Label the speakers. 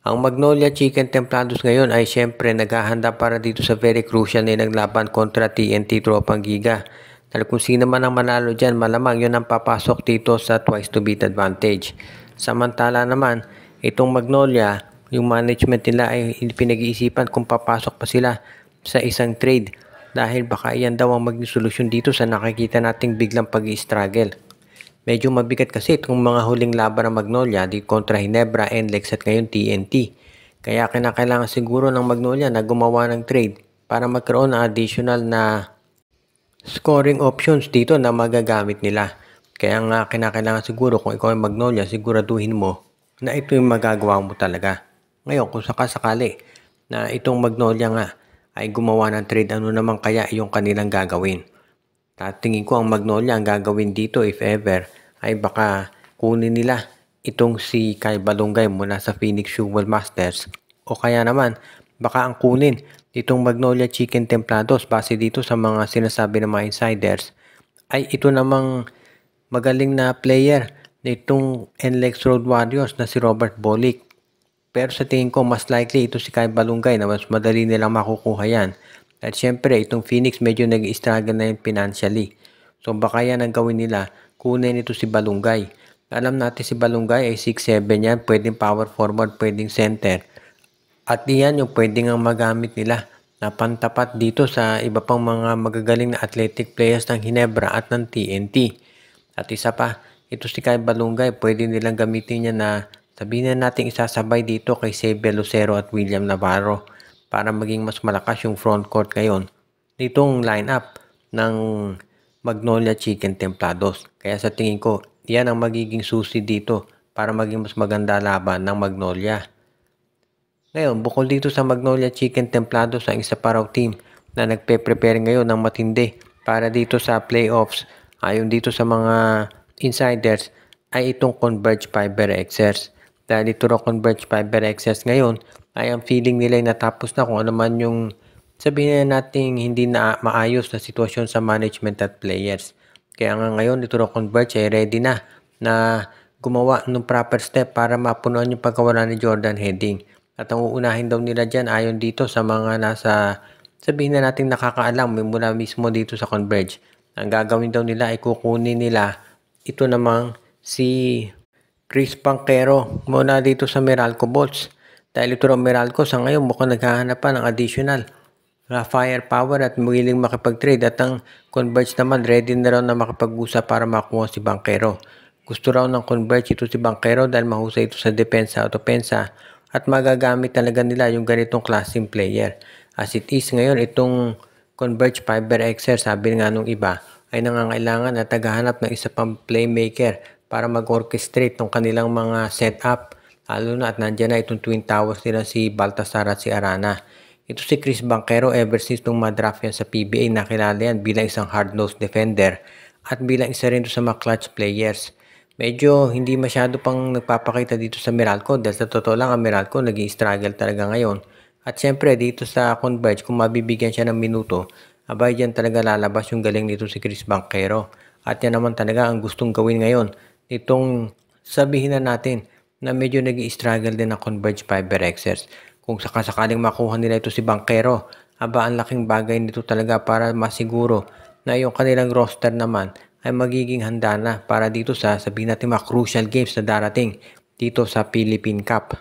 Speaker 1: Ang Magnolia Chicken Templados ngayon ay syempre naghahanda para dito sa very crucial na naglaban kontra TNT Tropang Giga. Dahil kung sino man ang manalo dyan, malamang yun ang papasok dito sa twice to beat advantage. Samantala naman, itong Magnolia, yung management nila ay pinag-iisipan kung papasok pa sila sa isang trade. Dahil baka iyan daw ang maging solusyon dito sa nakikita nating biglang pag-i-struggle. Medyo mabigat kasi itong mga huling laban ng Magnolia di kontra Hinebra, NLEX at ngayon TNT. Kaya kinakailangan siguro ng Magnolia na gumawa ng trade para magkaroon ng additional na scoring options dito na magagamit nila. Kaya nga kinakailangan siguro kung ikaw ay Magnolia, siguraduhin mo na ito yung magagawa mo talaga. Ngayon kung sakasakali na itong Magnolia nga ay gumawa ng trade, ano naman kaya yung kanilang gagawin? Tingin ko ang Magnolia ang gagawin dito if ever ay baka kunin nila itong si Kyle Balungay mula sa Phoenix Jewel Masters o kaya naman baka ang kunin itong Magnolia Chicken Templados base dito sa mga sinasabi ng mga insiders ay ito namang magaling na player nitong NLEX Road Warriors na si Robert Bolick. Pero sa tingin ko mas likely ito si Kyle Balungay na mas madali nilang makukuha yan. At syempre, itong Phoenix medyo nag-struggle na yun financially. So baka yan ang gawin nila, kunin ito si Balungay. Alam natin si Balungay ay 6'7 yan, pwedeng power forward, pwedeng center. At iyan yung pwedeng ang magamit nila na pantapat dito sa iba pang mga magagaling na athletic players ng Hinebra at ng TNT. At isa pa, ito si Kyle Balungay, pwede nilang gamitin niya na sabihin na natin isasabay dito kay Xavier Lucero at William Navarro para maging mas malakas yung front court ngayon nitong lineup ng Magnolia Chicken Templados. Kaya sa tingin ko, yan ang magiging susi dito para maging mas maganda laban ng Magnolia. Ngayon, bukod dito sa Magnolia Chicken Templados, ang isa pa raw team na nagpe-prepare ngayon ng matindi para dito sa playoffs, ayon dito sa mga insiders, ay itong Converge Fiber Xers. Dahil ito raw Converge Fiber Xers ngayon, ay ang feeling nila ay natapos na kung ano man yung sabihin natin hindi na maayos na sitwasyon sa management at players. Kaya nga ngayon ito raw Converge ay ready na gumawa ng proper step para mapunuan yung pagkawala ni Jordan Heading. At ang uunahin daw nila dyan ayon dito sa mga nasa sabihin na natin nakakaalam mula mismo dito sa Converge. Ang gagawin daw nila ay kukunin nila ito namang si Chris Banchero muna dito sa Meralco Bolts. Dahil ito raw Meralco sa ngayon mukhang naghahanap pa ng additional firepower at muling makipag-trade at ang Converge naman ready na raw na makipag-usap para makuha si Banchero. Gusto raw ng Converge ito si Banchero dahil mahusay ito sa depensa at opensa at magagamit talaga nila yung ganitong klaseng player. As it is ngayon itong Converge Fiber Xer sabi nga nung iba ay nangangailangan at naghahanap ng isa pang playmaker para mag-orchestrate ng kanilang mga setup. Lalo na at nandiyan na itong twin towers nila si Baltasar at si Arana. Ito si Chris Banchero ever since nung madraft yan sa PBA nakilala yan bilang isang hard-nosed defender at bilang isa rin sa mga clutch players. Medyo hindi masyado pang nagpapakita dito sa Meralco dahil sa totoo lang ang Meralco nag-i-struggle talaga ngayon. At syempre dito sa Converge kung mabibigyan siya ng minuto, abay dyan talaga lalabas yung galing nito si Chris Banchero. At yan naman talaga ang gustong gawin ngayon itong sabihin na natin na medyo nag-i-struggle din ang Converge Fiber Xers. Kung sakasakaling makuha nila ito si Banchero, aba ang laking bagay nito talaga para masiguro na yung kanilang roster naman ay magiging handa na para dito sa sabihin natin mga crucial games na darating dito sa Philippine Cup.